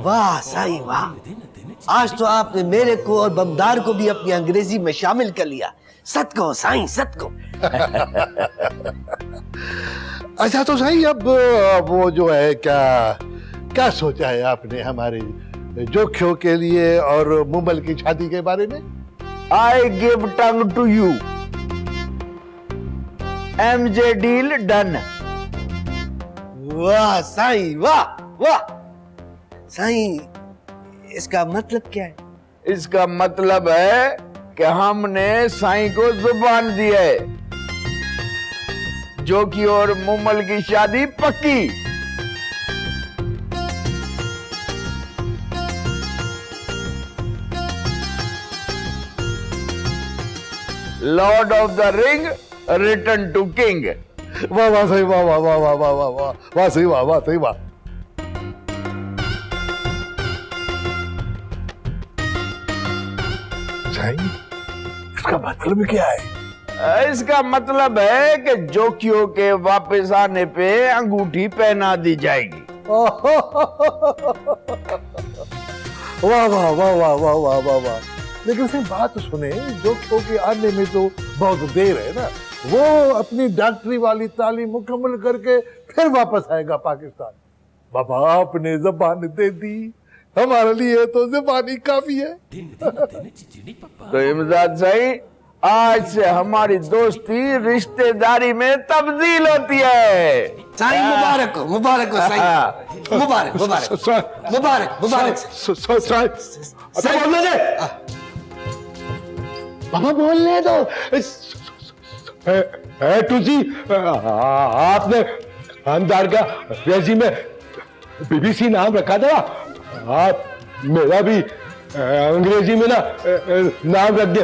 वाह साईं वाह, आज तो आपने मेरे को और बमदार को भी अपनी अंग्रेजी में शामिल कर लिया। सत को साईं, सत को। अच्छा तो साईं, अब वो जो है, क्या सोचा है आपने हमारे जोखियों के लिए और मुमल की शादी के बारे में? I give tongue to you. MJ deal done. वाह साईं वाह वाह। साईं, इसका मतलब क्या है? इसका मतलब है कि हमने साईं को जुबान दी है, जो कि और मुमल की शादी पक्की। Lord of the ring return to king. वाह वाह सही, वाह वाह वाह वाह वाह वाह वाह वाह सही, वाह वाह सही, वाह। साईं, इसका मतलब क्या है? इसका मतलब है कि जोकियों के वापस आने पे अंगूठी पहना दी जाएगी। वाह वाह वाह वाह वाह वाह वाह वाह। लेकिन सिर्फ बात सुने, जोकियों के आने में तो बहुत देर है ना। वो अपनी डॉक्टरी वाली तालीम मुकम्मल करके फिर वापस आएगा पाकिस्तान। बाबा, आपने जबान दे दी, हमारे लिए तो जबान ही काफी है। तो इमदाद साईं, आज से हमारी दोस्ती रिश्तेदारी में तब्दील होती है। साईं मुबारक हो, मुबारक हो साईं, मुबारक मुबारक मुबारक मुबारक। बोलने दे बाबा, बोलने दो। तुझी आपने खानदार का रेज़्यूमे BBC नाम रखा था, आप मेरा भी अंग्रेजी में ना नाम रख दे,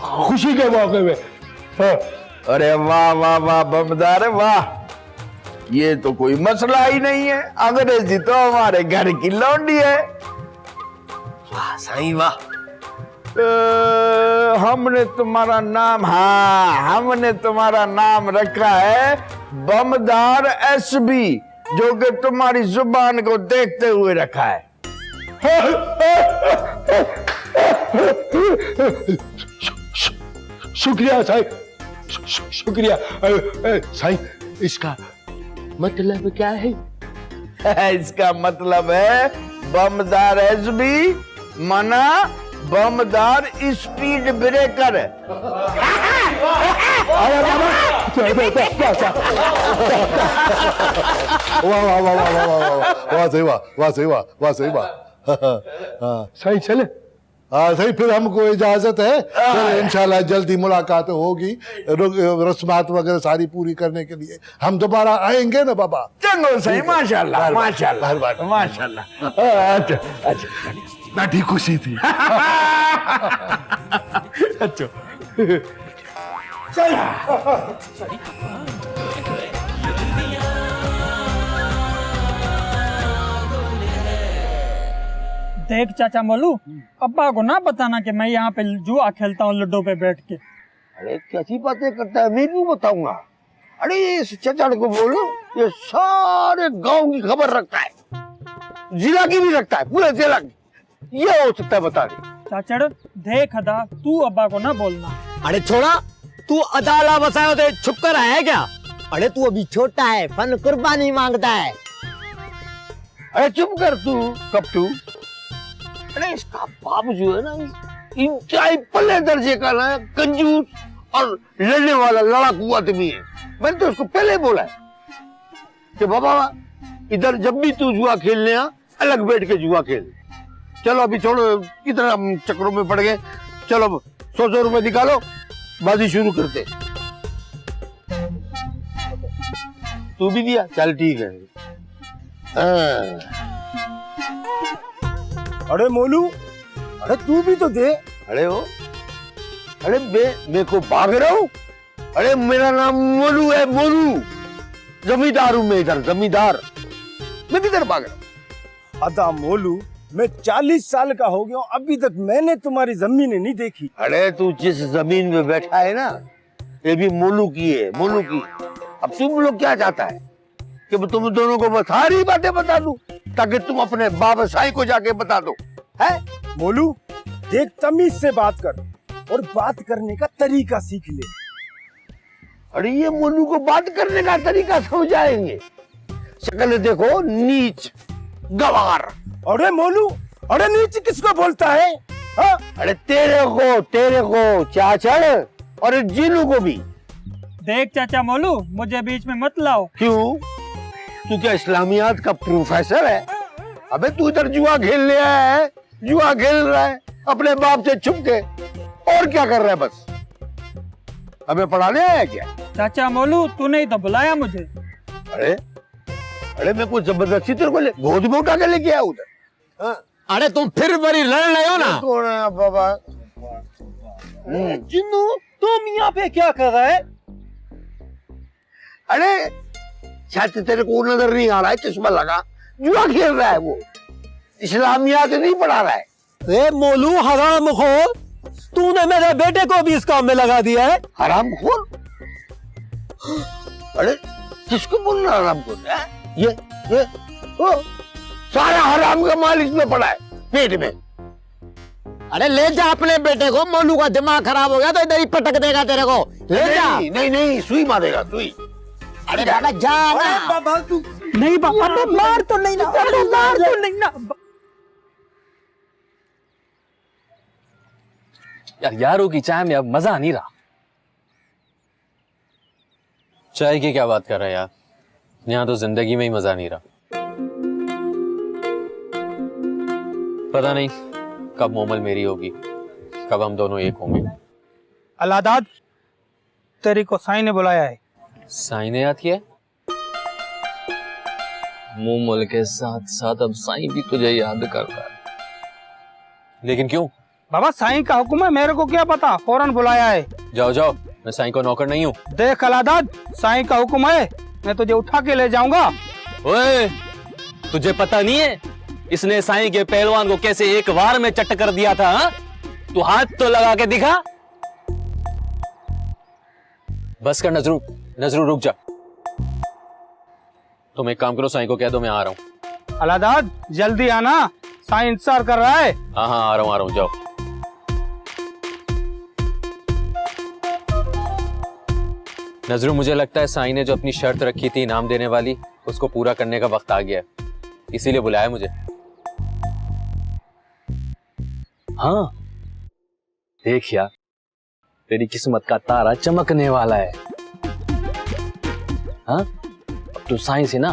खुशी के मौके में। अरे वाह वाह वाह बमदार, वाह, ये तो कोई मसला ही नहीं है। अंग्रेजी तो हमारे घर की लौंडी है। वाह साईं वाह। हमने तुम्हारा नाम, हाँ, हमने तुम्हारा नाम रखा है बमदार SB, जो कि तुम्हारी जुबान को देखते हुए रखा है। शुक्रिया साईं, शुक्रिया साईं। इसका मतलब क्या है? इसका मतलब है बमदार SB मना बमदार स्पीड ब्रेकर। वाह वाह वाह वाह वाह वाह सही, वाह वाह सही, वाह वाह सही, वाह। सही चले, हाँ सही, फिर हमको इजाजत है। फिर इंशाल्लाह जल्दी मुलाकात होगी, रस्मात वगैरह सारी पूरी करने के लिए हम दोबारा आएंगे ना बाबा। चलो सही, माशाल्लाह माशाल्लाह माशाल्लाह। अच्छा अच्छा, बैठी खुशी थी। अच्छा देख चाचा मोलू, अब्बा को ना बताना कि मैं यहाँ पे जुआ खेलता हूँ लड्डो पे बैठ के। अरे कैसी बातें करता है, मैं क्यों बताऊंगा? अरे इस चचा को बोलो, ये सारे गांव की खबर रखता है, जिला की भी रखता है, पूरे जिला की। ये हो सकता है, बता दे। चाचड़ देख अदा, तू अब्बा को ना बोलना। अरे छोड़ा, तू अदाला बसाए तो छुप कर है क्या? अरे तू अभी छोटा है, फन कुर्बानी मांगता है। अरे चुप कर तू, कपटू। अरे इसका बाप जो है ना, इंतहाई पल्ले दर्जे का ना कंजूस और लड़ने वाला लड़ाकू आदमी है। मैंने तो उसको पहले बोला है कि बाबा इधर जब भी तू जुआ खेलने आ, अलग बैठ के जुआ खेल। चलो अभी छोड़ो, कितना हम चक्रों में पड़ गए। चलो 100 रुपए निकालो, बाजी शुरू करते। तू भी दिया, चल ठीक है। अरे मोलू, अरे तू भी तो दे। अरे वो, अरे मैं को भाग रहा हूँ। अरे मेरा नाम मोलू है, मोलू। जमींदार हूँ मैं, इधर जमींदार। मैं किधर भाग रहा हूँ? अदा मोलू, मैं 40 साल का हो गया हूँ, अभी तक मैंने तुम्हारी जमीन नहीं देखी। अरे तू जिस जमीन में बैठा है ना, ये भी मोलू की है, मोलू की। अब तुम लोग क्या चाहता है कि मैं तुम दोनों को सारी बातें बता दूं? ताकि तुम अपने बाबा साईं को जाके बता दो। है मोलू देख, तमीज से बात कर और बात करने का तरीका सीख ले। अरे ये मोलू को बात करने का तरीका समझाएंगे। शक्ल देखो, नीच गवार। अरे मोलू, अरे नीच किसको बोलता है? हाँ? अरे तेरे को चाचड़ और जीनू को भी। देख चाचा मोलू, मुझे बीच में मत लाओ। क्यों? तू क्या इस्लामियात का प्रोफेसर है? अबे तू इधर जुआ खेलने आया है, जुआ खेल रहा है अपने बाप से छुप के, और क्या कर रहा है? बस हमें पढ़ाने आया क्या? चाचा मोलू, तूने ही तो बुलाया मुझे। अरे मैं कुछ जबरदस्ती तेरे को गोद में उठा के लेके आया उधर। हाँ? अरे तुम फिर बड़ी लड़ रहे हो ना। कौन है बाबा? जिन्नू, तुम यहाँ पे क्या कर रहा है? अरे शायद तेरे को नजर नहीं आ रहा है, चश्मा लगा, जुआ खेल रहा है वो, इस्लामियात नहीं पढ़ा रहा है। ए मोलू हरामखोर, तूने मेरे बेटे को भी इस काम में लगा दिया है। हरामखोर? अरे किसको बोल रहा हरामखोर? ये ओ, सारा हराम का माल इसमें पड़ा है पेट में। अरे ले जा अपने बेटे को, मोलू का दिमाग खराब हो गया तो इधर ही पटक देगा तेरे को। ले जा। नहीं सुई मारेगा, सुई। अरे बाबा जा ना। बाबा तू नहीं बाबा, मार तो नहीं ना, मार तो नहीं ना। यार यारों की चाय में अब मजा नहीं रहा। चाय की क्या बात कर रहा है यार, यहाँ तो जिंदगी में ही मजा नहीं रहा। पता नहीं कब मोमल मेरी होगी, कब हम दोनों एक होंगे। अलादाद, तेरी को साईं ने बुलाया है। साईं ने याद किया? मोमल के साथ साथ अब साईं भी तुझे याद कर रहा है, लेकिन क्यों? बाबा साईं का हुक्म है, मेरे को क्या पता, फौरन बुलाया है। जाओ जाओ, मैं साईं को नौकर नहीं हूँ। देख अलादाद, साईं का हुक्म है, मैं तुझे उठा के ले जाऊंगा। ओए, तुझे पता नहीं है इसने साईं के पहलवान को कैसे एक वार में चट कर दिया था? हा? तू हाथ तो लगा के दिखा। बस कर नजरू रुक जा। तुम एक काम करो, साईं को कह दो मैं आ रहा हूँ। अलादाद जल्दी आना, साईं इंतजार कर रहा है। हाँ आ रहा हूँ, जाओ। नजरू, मुझे लगता है साईं ने जो अपनी शर्त रखी थी इनाम देने वाली, उसको पूरा करने का वक्त आ गया है, इसीलिए बुलाया मुझे। हाँ देख यार, तेरी किस्मत का तारा चमकने वाला है। हाँ, अब तू साईं से ना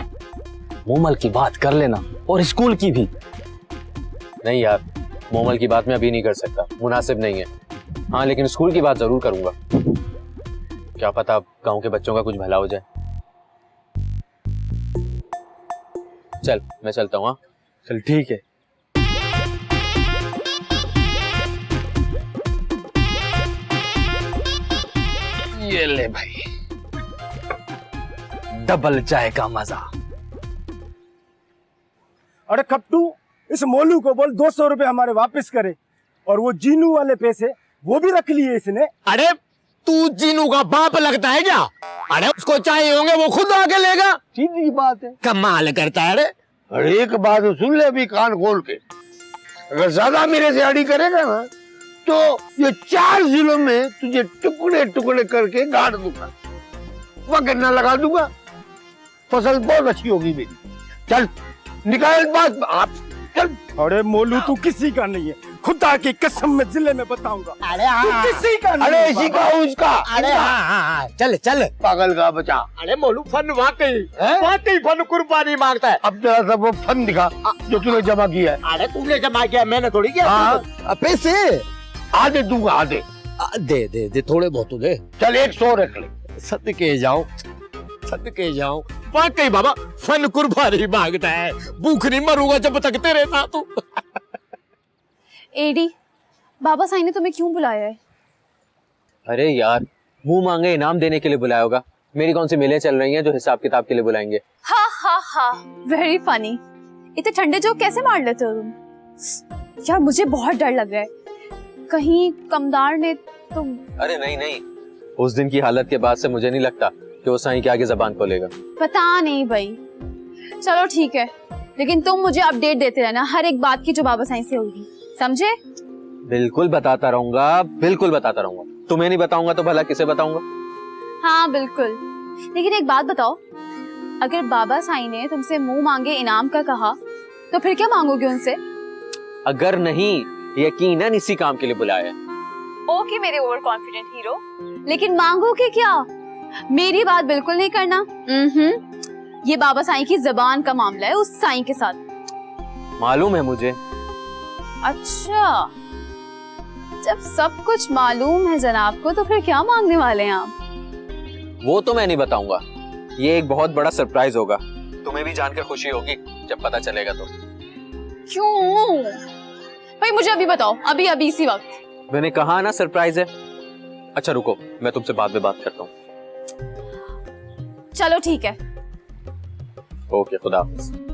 मोमल की बात कर लेना, और स्कूल की भी। नहीं यार, मोमल की बात मैं अभी नहीं कर सकता, मुनासिब नहीं है। हाँ लेकिन स्कूल की बात जरूर करूंगा, क्या पता गांव के बच्चों का कुछ भला हो जाए। चल मैं चलता हूँ। हाँ चल ठीक है। ये ले भाई, डबल चाय का मजा। अरे कप्टू, इस मोलू को बोल 200 रुपए हमारे वापस करे, और वो जीनू वाले पैसे वो भी रख लिए इसने। अरे तू जीनू का बाप लगता है क्या? अरे उसको चाहिए होंगे वो खुद आके लेगा। सीधी बात है। कमाल करता है। अरे एक बात सुन ले अभी कान खोल के, अगर ज्यादा मेरे से अड़ी करेगा ना तो ये 4 जिलों में तुझे टुकड़े टुकड़े करके गाड़ दूंगा, वह गन्ना लगा दूंगा, फसल बहुत अच्छी होगी मेरी। चल निकाल बात आप, चल। अरे मोलू तू किसी का नहीं है, खुदा की कसम में जिले में बताऊंगा। अरे हाँ, किसी का नहीं अरे है इसी बाबा। का उसका। अरे हाँ, चल चल। पागल का बचा। अरे मोलू फन वाकई फन कुर्बानी मांगता है। अब तेरा सब वो फन दिखा जो तूने जमा किया है। अरे तूने जमा किया, मैंने थोड़ी किया। हाँ। पैसे आधे दूंगा, आधे। दे थोड़े बहुत तो दे। चल 100 रख ले। सदके जाओ वाकई बाबा फन कुर्बानी मांगता है। भूख नहीं मरूंगा जब तक तेरे साथ तू। एडी, बाबा साईं ने तुम्हें क्यों बुलाया है? अरे यार, मुंह मांगे इनाम देने के लिए बुलाया होगा। मेरी कौन सी मिलें चल रही हैं जो हिसाब किताब के लिए बुलाएंगे? हा हा हा, वेरी फनी। इतने ठंडे जोक कैसे मार लेते हो तुम? यार मुझे बहुत डर लग रहा है, कहीं कमदार ने तुम। अरे नहीं, उस दिन की हालत के बाद से मुझे नहीं लगता कि वो साईं के आगे जबान खोलेगा। पता नहीं भाई। चलो ठीक है, लेकिन तुम मुझे अपडेट देते रहना हर एक बात की जो बाबा साईं से होगी, समझे? बिल्कुल बताता रहूंगा, बिल्कुल बताता रहूंगा। तुम्हें नहीं बताऊंगा तो भला किसे बताऊंगा? हाँ बिल्कुल। लेकिन एक बात बताओ, अगर बाबा साईं ने तुमसे मुंह मांगे इनाम का कहा तो फिर क्या मांगोगे उनसे? अगर नहीं, यकीनन इसी काम के लिए बुलाया है। ओके मेरे ओवर कॉन्फिडेंट हीरो, लेकिन मांगोगे क्या? मेरी बात बिल्कुल नहीं करना। ये बाबा साईं की जबान का मामला है उस साईं के साथ। मालूम है मुझे। अच्छा, जब सब कुछ मालूम है जनाब को तो फिर क्या मांगने वाले हैं आप? वो तो मैं नहीं बताऊंगा, ये एक बहुत बड़ा सरप्राइज होगा। तुम्हें भी जानकर खुशी होगी जब पता चलेगा तो। क्यों भाई, मुझे अभी बताओ, अभी अभी इसी वक्त। मैंने कहा ना सरप्राइज है। अच्छा रुको, मैं तुमसे बाद में बात करता हूँ। चलो ठीक है। ओके, खुदा हाफिज।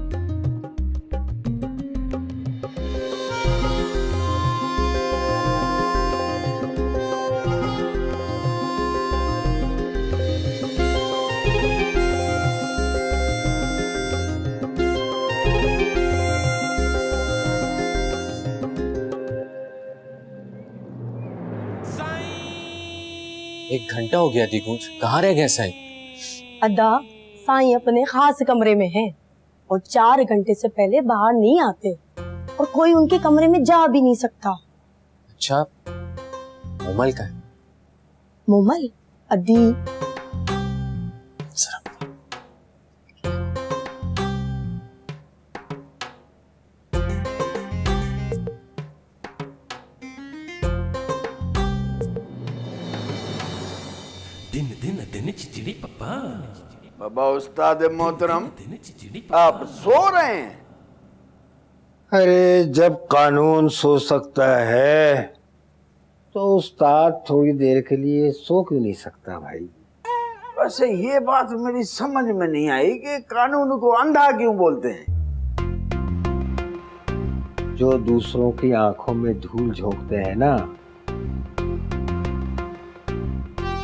एक घंटा हो गया दिगुंज, कहाँ रह गए साईं? अदा, साईं अपने खास कमरे में हैं और 4 घंटे से पहले बाहर नहीं आते और कोई उनके कमरे में जा भी नहीं सकता। अच्छा, मोमल का है? मोमल अदी दिन दिन दिन चिचिड़ी पप्पा। बाबा उस्ताद मोहतरम, आप सो रहे हैं? अरे जब कानून सो सकता है तो उस्ताद थोड़ी देर के लिए सो क्यों नहीं सकता भाई? वैसे ये बात मेरी समझ में नहीं आई कि कानून को अंधा क्यों बोलते हैं? जो दूसरों की आंखों में धूल झोंकते हैं ना,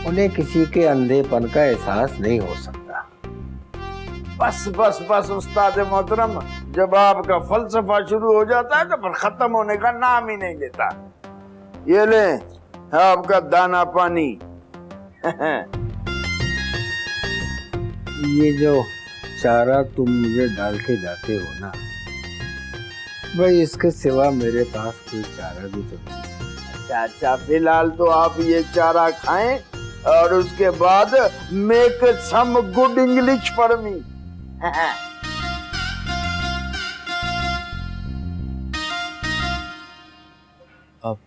उन्हें किसी के अंधेपन का एहसास नहीं हो सकता। बस बस बस उस्ताद मोहतरम, जब आपका फलसफा शुरू हो जाता है तो फिर खत्म होने का नाम ही नहीं लेता। ये ले आपका दाना पानी। ये जो चारा तुम मुझे डाल के जाते हो ना भाई, इसके सिवा मेरे पास कोई चारा भी तो नहीं। अच्छा, फिलहाल तो आप ये चारा खाएं और उसके बाद make some good English for me. अब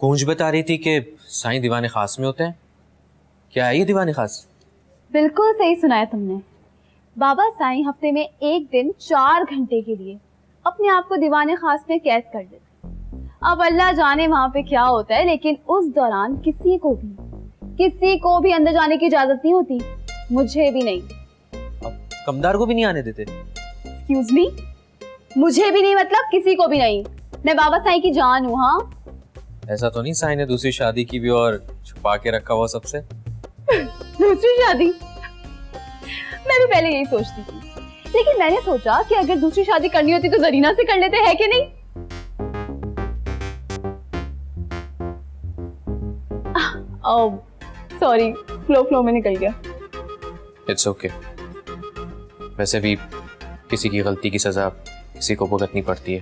गूंज बता रही थी कि साईं दीवाने खास में होते हैं। क्या है ये दीवाने खास? बिल्कुल सही सुना है तुमने। बाबा साईं हफ्ते में एक दिन 4 घंटे के लिए अपने आप को दीवाने खास में कैद कर देते। अब अल्लाह जाने वहां पे क्या होता है, लेकिन उस दौरान किसी को भी अंदर जाने की इजाजत नहीं होती, मुझे भी नहीं। अब कमदार को भी नहीं आने देते? एक्सक्यूज मी, मुझे भी नहीं मतलब किसी को भी नहीं। मैं बाबा साईं की जान हूँ। हाँ, ऐसा तो नहीं साईं ने दूसरी शादी की भी और छुपा के रखा हुआ सबसे? दूसरी शादी? मैं भी पहले यही सोचती थी, लेकिन मैंने सोचा कि अगर दूसरी शादी करनी होती तो जरीना से कर लेते, हैं कि नहीं? सॉरी, फ्लो में निकल गया। It's okay. वैसे भी किसी की गलती की सजा किसी को भुगतनी पड़ती है।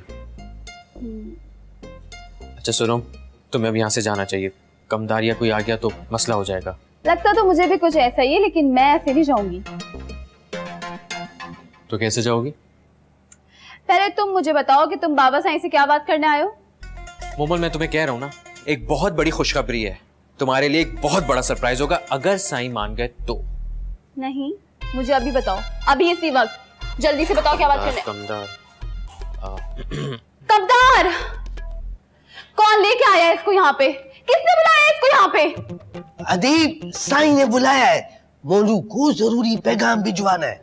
अच्छा सुनो, तुम्हें अब यहाँ से जाना चाहिए। कमदार या कोई आ गया तो मसला हो जाएगा। लगता तो मुझे भी कुछ ऐसा ही है, लेकिन मैं ऐसे नहीं जाऊंगी। तो कैसे जाओगी? पहले तुम मुझे बताओ कि तुम बाबा साईं से क्या बात करने आए हो? मोमल, मैं तुम्हें कह रहा हूँ ना, एक बहुत बड़ी खुशखबरी है। तुम्हारे लिए एक बहुत बड़ा सरप्राइज होगा अगर साईं मान गए तो। नहीं, मुझे अभी बताओ, अभी इसी वक्त जल्दी से बताओ क्या बात करने। कमदार कमदार कौन लेके आया है इसको यहाँ पे? किसने बुलाया है इसको यहाँ पे? अदीब, साईं ने बुलाया है। मोलू को जरूरी पैगाम भिजवाना है,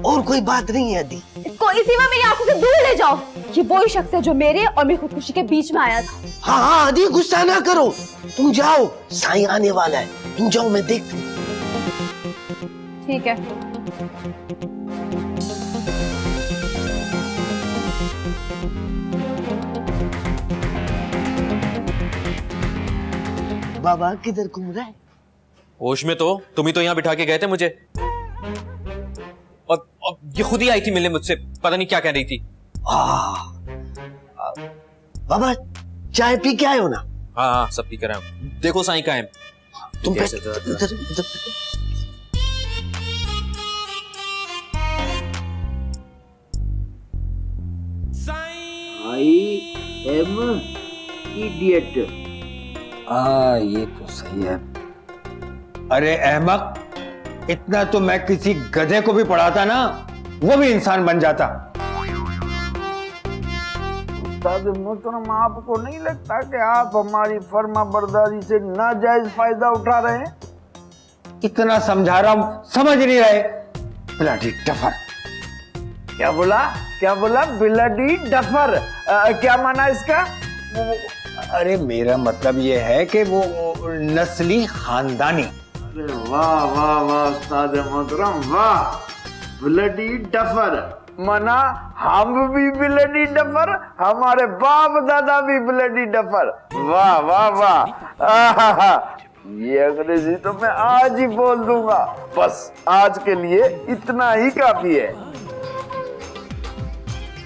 और कोई बात नहीं है। अदीब, इसको इसी में मेरी आंखों से दूर ले जाओ। ये वही शख्स है जो मेरे और मेरी खुदकुशी के बीच में आया था। हाँ हाँ अदीब, गुस्सा ना करो। तुम जाओ, साईं आने वाला है। तुम जाओ, मैं देखती हूँ। ठीक है। बाबा किधर घूम रहा है? होश में तो तुम ही तो यहाँ बिठा के गए थे मुझे, और ये खुद ही आई थी मिलने मुझसे, पता नहीं क्या कह रही थी। बाबा चाय पी के आए हो ना? हाँ हाँ सब पी कर आया हूं। देखो साईं कहाँ है। तुम कैसे इधर ये तो सही है। अरे अहमक, इतना तो मैं किसी गधे को भी पढ़ाता ना, वो भी इंसान बन जाता। उस्ताद मोहतरम, आपको नहीं लगता कि आप हमारी फर्मा बरदारी से नाजायज फायदा उठा रहे हैं? इतना समझा रहा हूं, समझ नहीं रहे। Bloody duffer. क्या बोला ब्लडी डफर? क्या माना इसका? अरे मेरा मतलब ये है कि वो नस्ली खानदानी। अरे वाह वाह वाह उस्ताद मोहतरम, वाह। ब्लडी डफर मना हम भी ब्लडी डफर, हमारे बाप दादा भी ब्लडी डफर। वाह वाह वाह। ये अंग्रेजी तो मैं आज ही बोल दूंगा। बस आज के लिए इतना ही काफी है।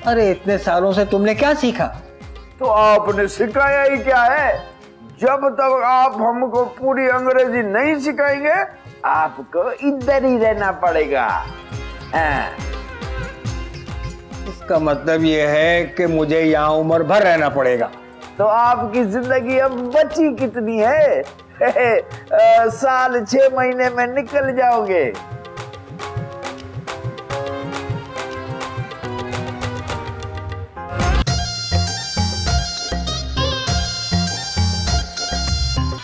अरे इतने सालों से तुमने क्या सीखा? तो आपने सिखाया ही क्या है? जब तक आप हमको पूरी अंग्रेजी नहीं सिखाएंगे, आपको इधर ही रहना पड़ेगा। इसका मतलब ये है कि मुझे यहाँ उम्र भर रहना पड़ेगा। तो आपकी जिंदगी अब बची कितनी है? साल 6 महीने में निकल जाओगे।